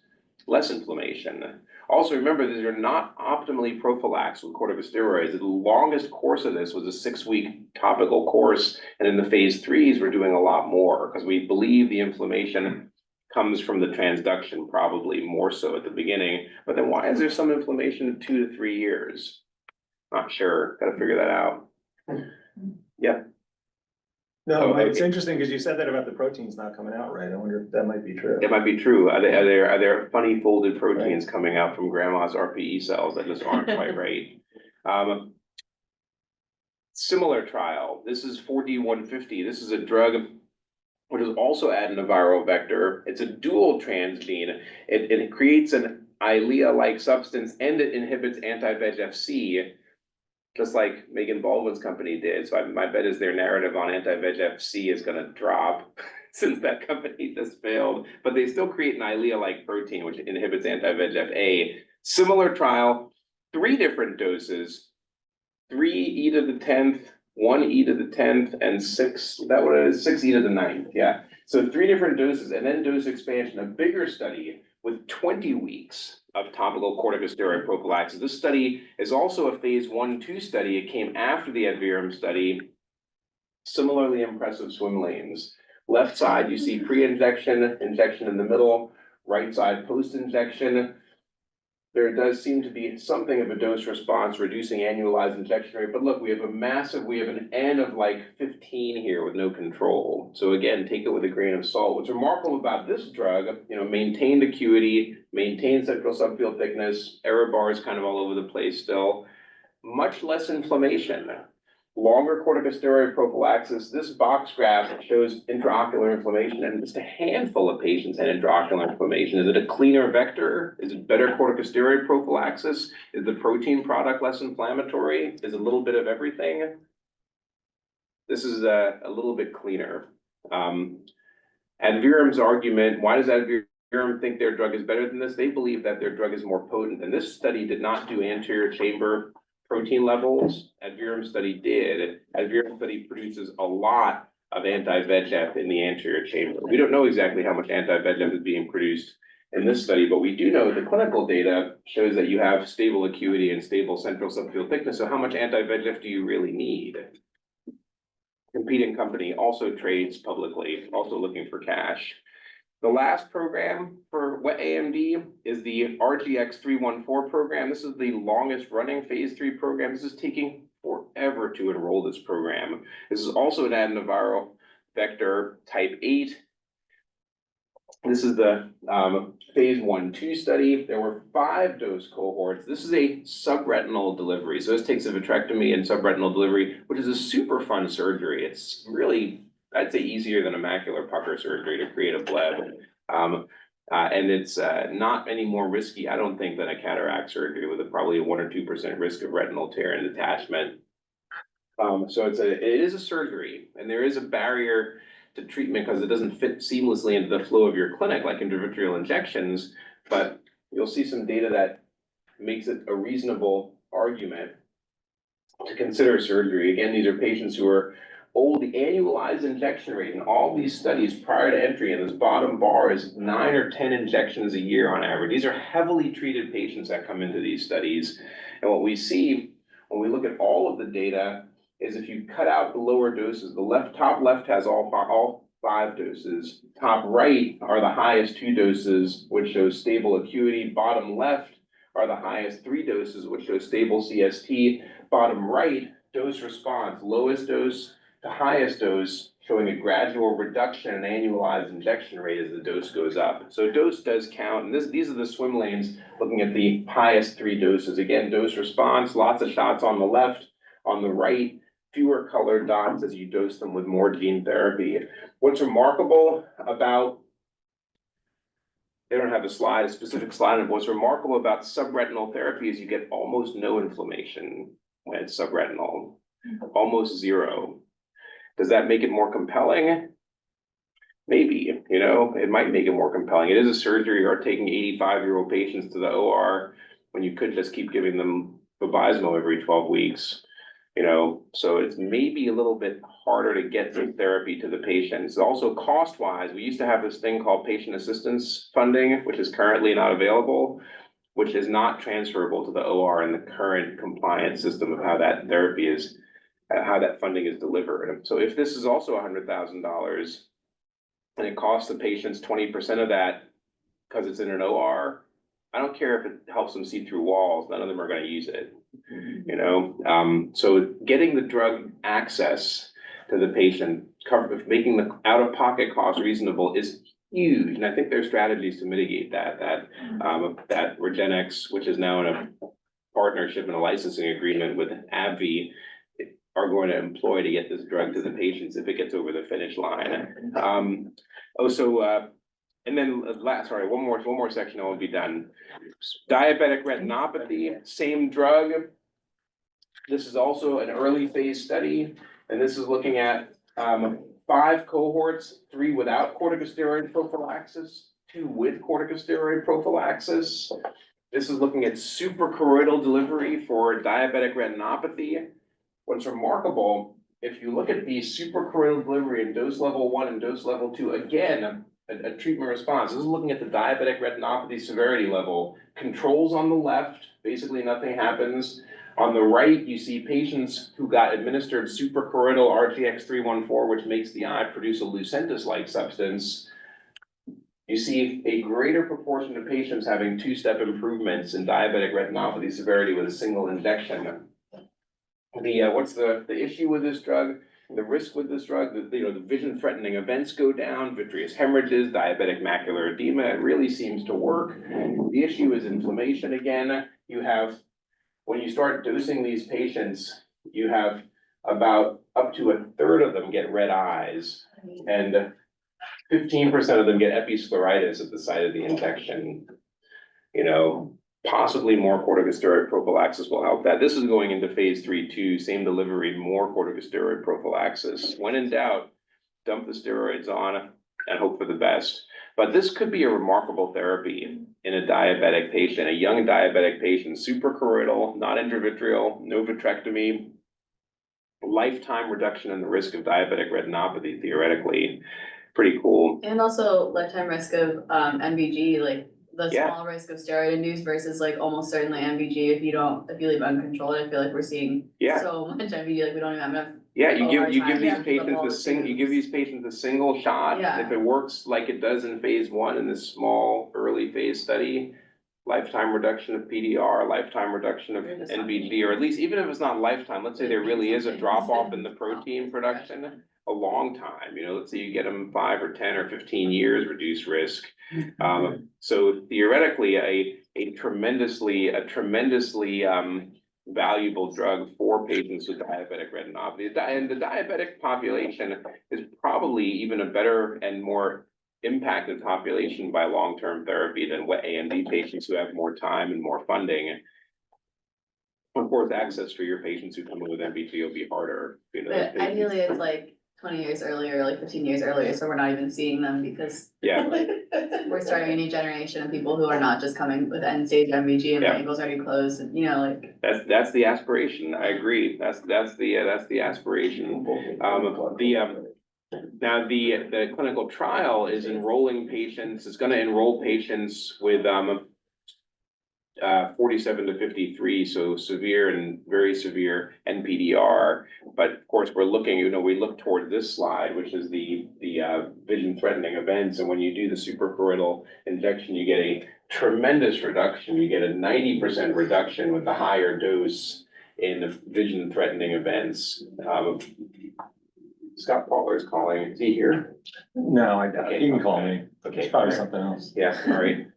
less inflammation. Also, remember, these are not optimally prophylaxed with corticosteroids. The longest course of this was a 6-week topical course, and in the phase 3s, we're doing a lot more because we believe the inflammation comes from the transduction, probably more so at the beginning. But then why is there some inflammation in 2 to 3 years? Not sure. Got to figure that out. Yep. No, Oh, it's okay. interesting because you said that about the proteins not coming out right. I wonder if that might be true. It might be true. Are there funny folded proteins coming out from grandma's RPE cells that just aren't quite right? Similar trial. This is 4D150. This is a drug which is also adenoviral vector. It's a dual transgene. It creates an Eylea-like substance and it inhibits anti-VEGF-C, just like Megan Baldwin's company did. So my bet is their narrative on anti-VEGF-C is gonna drop since that company just failed. But they still create an Eylea-like protein, which inhibits anti-VEGF-A. Similar trial, 3 different doses, 3 E to the 10th, 1 E to the 10th, and 6, that what it is, 6 E to the 9th, yeah. So 3 different doses and then dose expansion, a bigger study with 20 weeks of topical corticosteroid prophylaxis. This study is also a phase 1/2 study. It came after the Adverum study. Similarly impressive swim lanes. Left side, you see pre-injection, injection in the middle, right side post-injection. There does seem to be something of a dose response, reducing annualized injection rate. But look, we have an N of like 15 here with no control. So again, take it with a grain of salt. What's remarkable about this drug, maintained acuity, maintained central subfield thickness, error bars kind of all over the place still, much less inflammation. Longer corticosteroid prophylaxis. This box graph shows intraocular inflammation, and just a handful of patients had intraocular inflammation. Is it a cleaner vector? Is it better corticosteroid prophylaxis? Is the protein product less inflammatory? Is it a little bit of everything? This is a little bit cleaner. Adverum's argument, why does Adverum think their drug is better than this? They believe that their drug is more potent, and this study did not do anterior chamber protein levels. Adverum study did. Adverum study produces a lot of anti-VEGF in the anterior chamber. We don't know exactly how much anti-VEGF is being produced in this study, but we do know the clinical data shows that you have stable acuity and stable central subfield thickness. So how much anti-VEGF do you really need? Competing company also trades publicly, also looking for cash. The last program for wet AMD is the RGX-314 program. This is the longest running phase 3 program. This is taking forever to enroll this program. This is also an adenoviral vector type 8. This is the phase 1/2 study. There were 5 dose cohorts. This is a subretinal delivery. So this takes a vitrectomy and subretinal delivery, which is a super fun surgery. It's really, I'd say, easier than a macular pucker surgery to create a bleb. And it's not any more risky, I don't think, than a cataract surgery with probably a 1 or 2% risk of retinal tear and detachment. So it is a surgery, and there is a barrier to treatment because it doesn't fit seamlessly into the flow of your clinic like intravitreal injections, but you'll see some data that makes it a reasonable argument to consider surgery. Again, these are patients who are old. The annualized injection rate in all these studies prior to entry, and this bottom bar is 9 or 10 injections a year on average. These are heavily treated patients that come into these studies. And what we see when we look at all of the data is if you cut out the lower doses, the top left has all 5 doses. Top right are the highest 2 doses, which shows stable acuity. Bottom left are the highest 3 doses, which show stable CST. Bottom right, dose response, lowest dose to highest dose, showing a gradual reduction in annualized injection rate as the dose goes up. So dose does count, and these are the swim lanes looking at the highest 3 doses. Again, dose response, lots of shots on the left, on the right, fewer colored dots as you dose them with more gene therapy. What's remarkable about, they don't have a specific slide, of what's remarkable about subretinal therapy is you get almost no inflammation when it's subretinal, almost 0. Does that make it more compelling? Maybe, it might make it more compelling. It is a surgery, or taking 85-year-old patients to the OR when you could just keep giving them Vabysmo every 12 weeks. So it's maybe a little bit harder to get the therapy to the patients. Also, cost-wise, we used to have this thing called patient assistance funding, which is currently not available, which is not transferable to the OR in the current compliance system of how that therapy is, how that funding is delivered. So if this is also $100,000 and it costs the patients 20% of that because it's in an OR, I don't care if it helps them see through walls, none of them are going to use it. So getting the drug access to the patient, making the out-of-pocket cost reasonable is huge. And I think there's strategies to mitigate that Regenex, which is now in a partnership and a licensing agreement with AbbVie, are going to employ to get this drug to the patients if it gets over the finish line. And then last, sorry, one more section and we'll be done. Diabetic retinopathy, same drug. This is also an early phase study, and this is looking at 5 cohorts, 3 without corticosteroid prophylaxis, 2 with corticosteroid prophylaxis. This is looking at suprachoroidal delivery for diabetic retinopathy. What's remarkable, if you look at the suprachoroidal delivery in dose level 1 and dose level 2, again, a treatment response. This is looking at the diabetic retinopathy severity level. Controls on the left, basically nothing happens. On the right, you see patients who got administered suprachoroidal RTX-314, which makes the eye produce a Lucentis-like substance. You see a greater proportion of patients having 2-step improvements in diabetic retinopathy severity with a single injection. What's the issue with this drug? The risk with this drug, the vision threatening events go down, vitreous hemorrhages, diabetic macular edema, it really seems to work. The issue is inflammation again. You have, when you start dosing these patients, you have about up to 1/3 of them get red eyes, and 15% of them get episcleritis at the site of the injection. Possibly more corticosteroid prophylaxis will help that. This is going into phase 3/2, same delivery, more corticosteroid prophylaxis. When in doubt, dump the steroids on and hope for the best. But this could be a remarkable therapy in a diabetic patient, a young diabetic patient, suprachoroidal, not intravitreal, no vitrectomy, lifetime reduction in the risk of diabetic retinopathy, theoretically. Pretty cool. And also lifetime risk of NVG, like the Yeah. small risk of steroid induced versus like almost certainly MVG if you leave uncontrolled. I feel like we're seeing Yeah. so much MVG, like we don't even have enough. Yeah, you give Yeah. these patients a single shot. Yeah. If it works like it does in phase 1 in this small early phase study, lifetime reduction of PDR, lifetime reduction of NVG, or at least even if it's not lifetime, let's say there really is a drop off in the protein production, a long time, let's say you get them 5 or 10 or 15 years reduced risk. So theoretically, a tremendously valuable drug for patients with diabetic retinopathy. And the diabetic population is probably even a better and more impacted population by long-term therapy than wet AMD patients who have more time and more funding. Of course, access for your patients who come in with MVT will be harder. But ideally, it's like 20 years earlier, like 15 years earlier, so we're not even seeing them because we're starting a new generation of people who are not just coming with end-stage MVG and the angle's already closed, and like. That's the aspiration. I agree. That's the aspiration. Now the clinical trial is enrolling patients. It's going to enroll patients with 47 to 53, so severe and very severe NPDR. But of course, we're looking, we look toward this slide, which is the vision threatening events. And when you do the suprachoroidal injection, you get a tremendous reduction. You get a 90% reduction with the higher dose in vision threatening events. Scott Paller is calling. Is he here? No, I doubt it. Okay. You can call me. Okay. It's probably something else. Yeah, all right.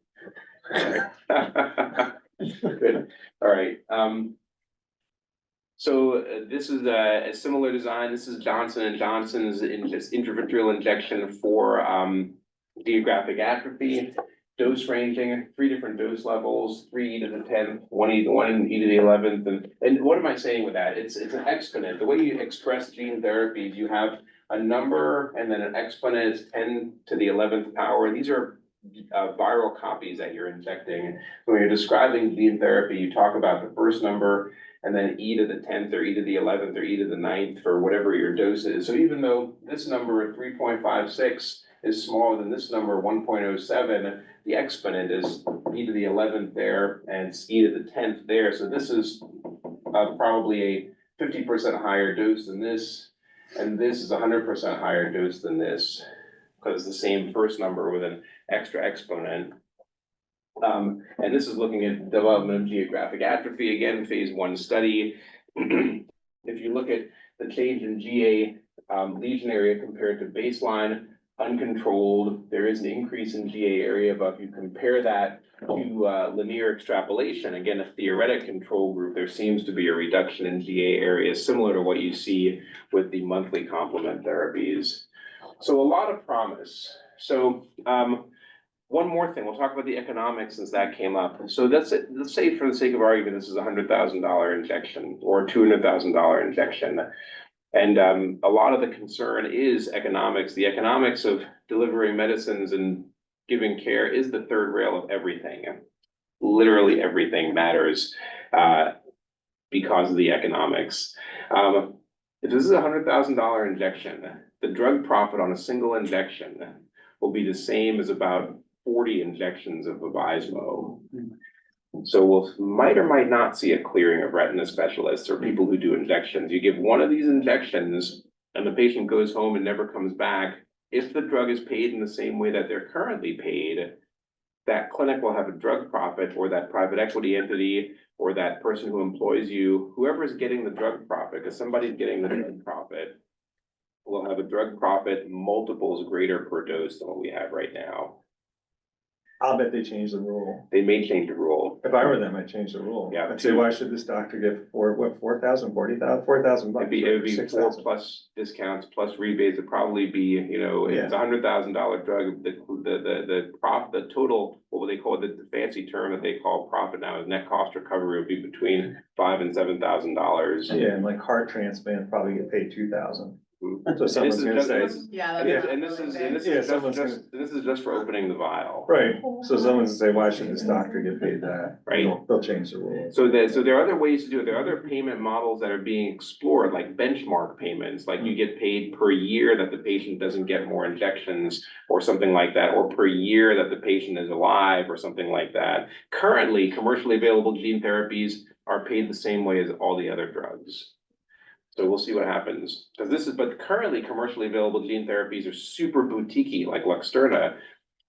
Good, all right. So this is a similar design. This is Johnson & Johnson's intravitreal injection for geographic atrophy. Dose ranging, 3 different dose levels, 3 to the 10th, 1 to the 11th. And what am I saying with that? It's an exponent. The way you express gene therapies, you have a number and then an exponent is 10 to the 11th power. These are viral copies that you're injecting. When you're describing gene therapy, you talk about the first number and then e to the 10th or e to the 11th or e to the 9th for whatever your dose is. So even though this number 3.56 is smaller than this number 1.07, the exponent is e to the 11th there and it's e to the 10th there. So this is probably a 50% higher dose than this, and this is 100% higher dose than this, because it's the same first number with an extra exponent. And this is looking at development of geographic atrophy, again, phase 1 study. If you look at the change in GA lesion area compared to baseline, uncontrolled, there is an increase in GA area, but if you compare that to linear extrapolation, again, a theoretic control group, there seems to be a reduction in GA area similar to what you see with the monthly complement therapies. So a lot of promise. So one more thing, we'll talk about the economics since that came up. So let's say for the sake of argument, this is $100,000 injection or $200,000 injection. And a lot of the concern is economics. The economics of delivering medicines and giving care is the third rail of everything. Literally everything matters because of the economics. If this is a $100,000 injection, the drug profit on a single injection will be the same as about 40 injections of Vabysmo. So we'll might or might not see a clearing of retina specialists or people who do injections. You give one of these injections and the patient goes home and never comes back. If the drug is paid in the same way that they're currently paid, that clinic will have a drug profit, or that private equity entity or that person who employs you, whoever is getting the drug profit, because somebody's getting the drug profit, will have a drug profit multiples greater per dose than what we have right now. I'll bet they changed the rule. They may change the rule. If I were them, I'd change the rule. Yeah. I'd say, why should this doctor get 4,000, 40,000, 4,000 bucks? It'd be 4 6,000. plus discounts plus rebates. It'd probably be, you know, if it's $100,000 drug, the total, what would they call it? The fancy term that they call profit now is net cost recovery would be between $5,000 and $7,000. Yeah, and like heart transplant probably get paid 2,000. So This someone's is gonna just- say, Yeah. And this is just for opening the vial. right, so someone's gonna say, why should this doctor get paid that? Right. They'll change the rule. So there are other ways to do it. There are other payment models that are being explored, like benchmark payments, like you get paid per year that the patient doesn't get more injections or something like that, or per year that the patient is alive or something like that. Currently, commercially available gene therapies are paid the same way as all the other drugs. So we'll see what happens, but currently commercially available gene therapies are super boutiquey, like Luxturna.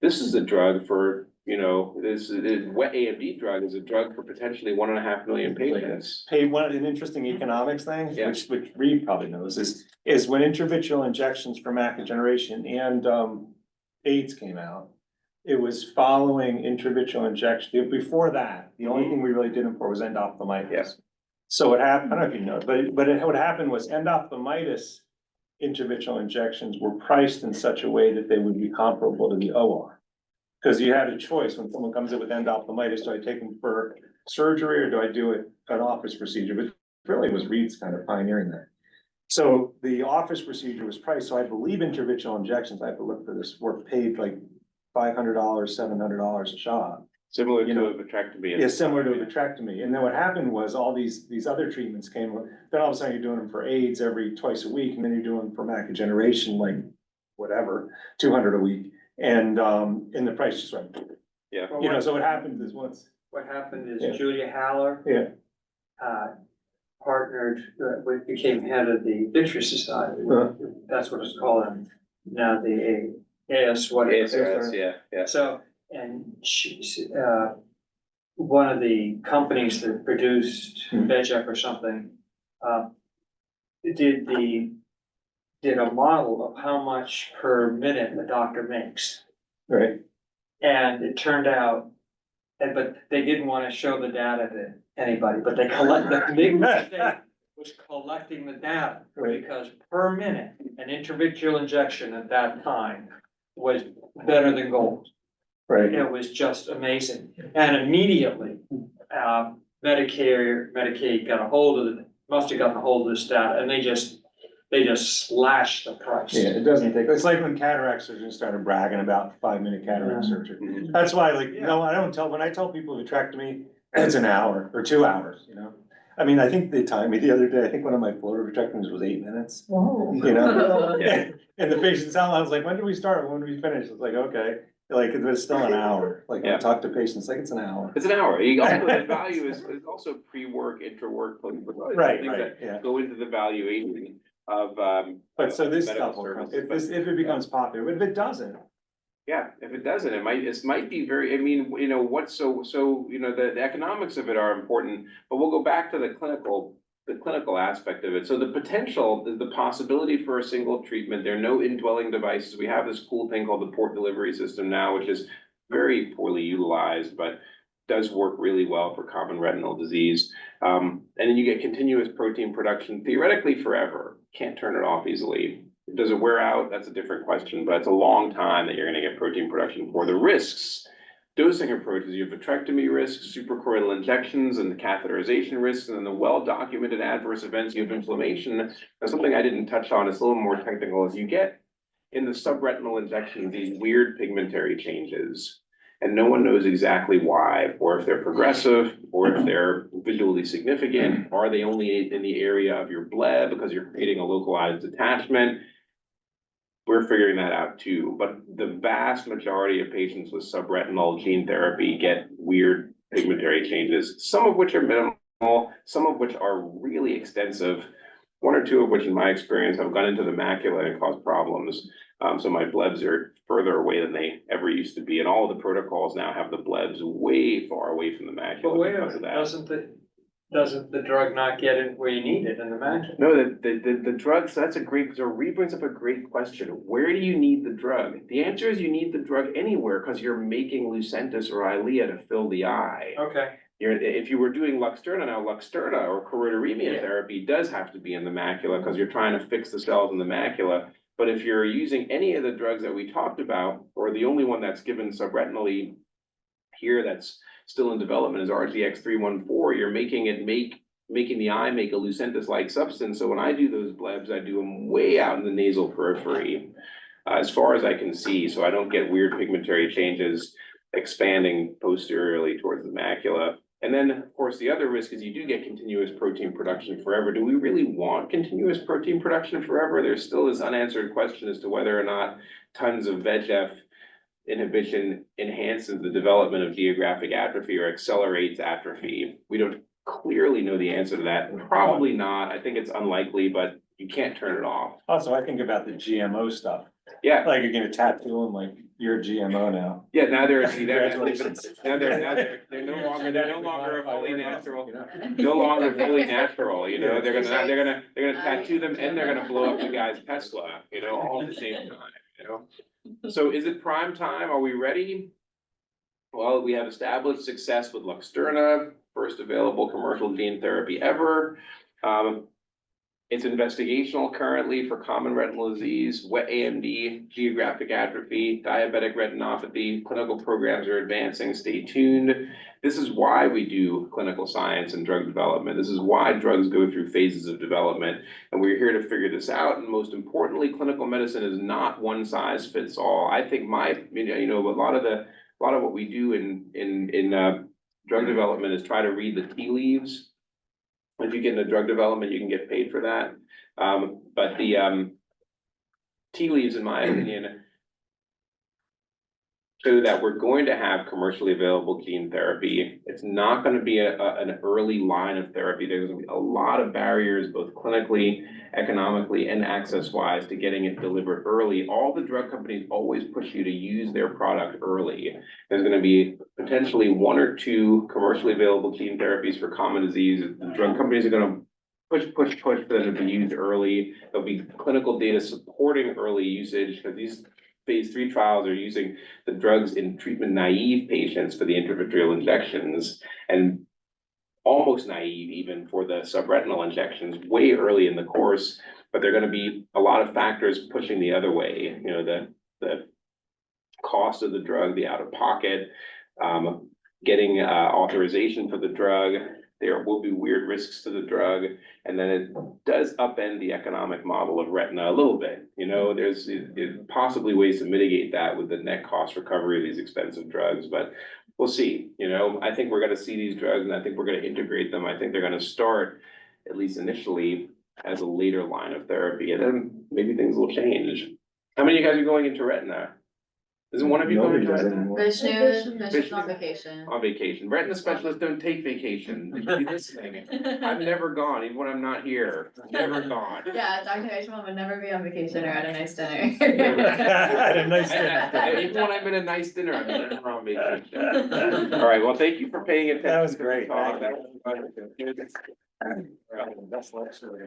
This is a drug for, you know, wet AMD drug is a drug for potentially 1.5 million patients. Hey, an interesting economics thing, Yeah. which Reed probably knows, is when intravitreal injections for macular degeneration and AIDS came out, it was following intravitreal injection. Before that, the only thing we really did them for was endophthalmitis. Yes. So what happened, I don't know if you know, but what happened was endophthalmitis intravitreal injections were priced in such a way that they would be comparable to the OR. Because you had a choice when someone comes in with endophthalmitis, do I take them for surgery or do I do an office procedure? But really was Reed's kind of pioneering that. So the office procedure was priced, so I believe intravitreal injections, I have to look for this, were paid like $500, $700 a shot. Similar to You know, a vitrectomy. Yeah, similar to a vitrectomy. And then what happened was all these other treatments came, then all of a sudden you're doing them for AIDS every twice a week, and then you're doing them for macular degeneration, like whatever, 200 a week. And the price just went, Yeah. you know, so what happens is once, What happened Yeah. is Julia Haller, yeah, partnered, became head of the Vitreous Society. That's what it's called now, the AS, what it is. ASRS, yeah. So, and she's, one of the companies that produced VEGF or something, did a model of how much per minute the doctor makes. right, And it turned out, but they didn't want to show the data to anybody, but the big mistake was collecting the data. Right. Because per minute, an intravitreal injection at that time was better than gold. right. It was just amazing. And immediately, Medicaid got a hold of it, must have gotten a hold of this data, and they just slashed the price. Yeah, it doesn't take, it's like when cataract surgeons started bragging about 5-minute cataract surgery. Mhm. That's why, like, no, when I tell people vitrectomy, it's an hour or 2 hours, you know? I mean, I think they timed me the other day, I think one of my floater vitrectomies was 8 minutes, you know? Yeah. And the patient's out, I was like, when do we start, when do we finish? It's like, okay, like, it's still an hour, like, when I Yeah. talk to patients, like, it's an hour. It's an hour. The value is also pre-work, intra-work. Right, things that yeah. go into the valuation of, But so this medical stuff will come, services. if it becomes popular, but if it doesn't, Yeah, if it doesn't, it might be very, I mean, you know, you know, the economics of it are important, but we'll go back to the clinical aspect of it. So the potential is the possibility for a single treatment. There are no indwelling devices. We have this cool thing called the port delivery system now, which is very poorly utilized, but does work really well for common retinal disease. And then you get continuous protein production theoretically forever. Can't turn it off easily. Does it wear out? That's a different question, but it's a long time that you're gonna get protein production for. The risks, dosing approaches, you have vitrectomy risks, suprachoroidal injections, and the catheterization risks, and then the well-documented adverse events, you have inflammation. Now, something I didn't touch on, it's a little more technical, is you get in the subretinal injection these weird pigmentary changes. And no one knows exactly why, or if they're progressive, or if they're visually significant. Are they only in the area of your bleb because you're creating a localized detachment? We're figuring that out too, but the vast majority of patients with subretinal gene therapy get weird pigmentary changes, some of which are minimal, some of which are really extensive, one or two of which in my experience have gone into the macula and caused problems. So my blebs are further away than they ever used to be, and all of the protocols now have the blebs way far away from the macula. But wait a because of minute, that. doesn't the drug not get it where you need it in the macula? No, the drug, so that's a great, so Reed brings up a great question. Where do you need the drug? The answer is you need the drug anywhere because you're making Lucentis or Eylea to fill the eye. Okay. If you were doing Luxturna now, Luxturna or choroideremia Yeah. therapy does have to be in the macula because you're trying to fix the cells in the macula. But if you're using any of the drugs that we talked about, or the only one that's given subretinally here that's still in development is RGX-314, you're making the eye make a Lucentis-like substance. So when I do those blebs, I do them way out in the nasal periphery, as far as I can see, so I don't get weird pigmentary changes expanding posteriorly towards the macula. And then, of course, the other risk is you do get continuous protein production forever. Do we really want continuous protein production forever? There's still this unanswered question as to whether or not tons of VEGF inhibition enhances the development of geographic atrophy or accelerates atrophy. We don't clearly know the answer to that. Probably not. I think it's unlikely, but you can't turn it off. Also, I think about the GMO stuff, Yeah, like you're gonna tattoo them like you're a GMO now. yeah, now they're, see, they're Congratulations. no longer fully natural. No longer fully natural, you know, they're gonna tattoo them and they're gonna blow up the guy's Tesla, you know, all at the same time, you know? So is it prime time? Are we ready? Well, we have established success with Luxturna, first available commercial gene therapy ever. It's investigational currently for common retinal disease, wet AMD, geographic atrophy, diabetic retinopathy. Clinical programs are advancing. Stay tuned. This is why we do clinical science and drug development. This is why drugs go through phases of development. And we're here to figure this out. And most importantly, clinical medicine is not one size fits all. I think a lot of what we do in drug development is try to read the tea leaves. If you get into drug development, you can get paid for that. But the tea leaves, in my opinion, show that we're going to have commercially available gene therapy. It's not going to be an early line of therapy. There's going to be a lot of barriers, both clinically, economically, and access-wise to getting it delivered early. All the drug companies always push you to use their product early. There's going to be potentially one or two commercially available gene therapies for common disease. The drug companies are going to push for them to be used early. There'll be clinical data supporting early usage because these phase 3 trials are using the drugs in treatment naive patients for the intravitreal injections and almost naive even for the subretinal injections way early in the course, but there are going to be a lot of factors pushing the other way. You know, the cost of the drug, the out of pocket, getting authorization for the drug. There will be weird risks to the drug, and then it does upend the economic model of retina a little bit. You know, there's possibly ways to mitigate that with the net cost recovery of these expensive drugs, but we'll see. You know, I think we're going to see these drugs, and I think we're going to integrate them. I think they're going to start, at least initially, as a later line of therapy, and then maybe things will change. How many of you guys are going into retina? Isn't one of you going Nobody to does retina? anymore. Vishnu's on vacation. On vacation. Retina specialists don't take vacation. You should be listening. I've never gone, even when I'm not here. Never gone. Yeah, Dr. Eichenbaum would never be on vacation or at a nice dinner. Had a nice dinner. Even when I'm in a nice dinner, I'm never on vacation. All right, well, thank you for paying attention. That was to the great. talk. Thank you. That's lecture.